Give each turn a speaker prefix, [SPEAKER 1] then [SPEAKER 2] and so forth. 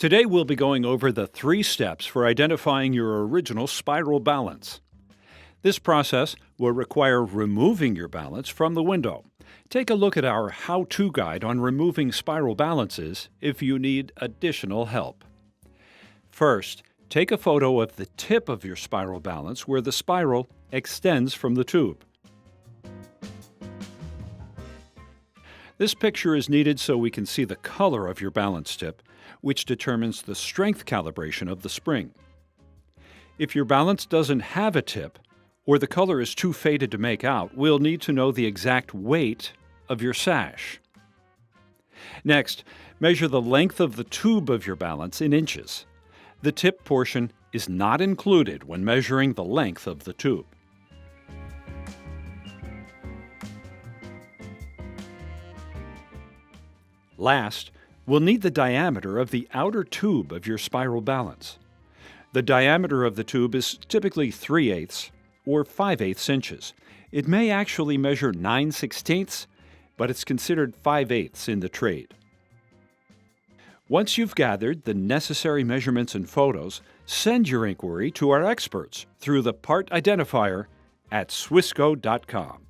[SPEAKER 1] Today we'll be going over the 3 steps for identifying your original spiral balance. This process will require removing your balance from the window. Take a look at our how-to guide on removing spiral balances if you need additional help. First, take a photo of the tip of your spiral balance where the spiral extends from the tube. This picture is needed so we can see the color of your balance tip, which determines the strength calibration of the spring. If your balance doesn't have a tip, or the color is too faded to make out, we'll need to know the exact weight of your sash. Next, measure the length of the tube of your balance in inches. The tip portion is not included when measuring the length of the tube. Last, we'll need the diameter of the outer tube of your spiral balance. The diameter of the tube is typically 3/8 or 5/8 inches. It may actually measure 9/16, but it's considered 5/8 in the trade. Once you've gathered the necessary measurements and photos, send your inquiry to our experts through the part identifier at Swisco.com.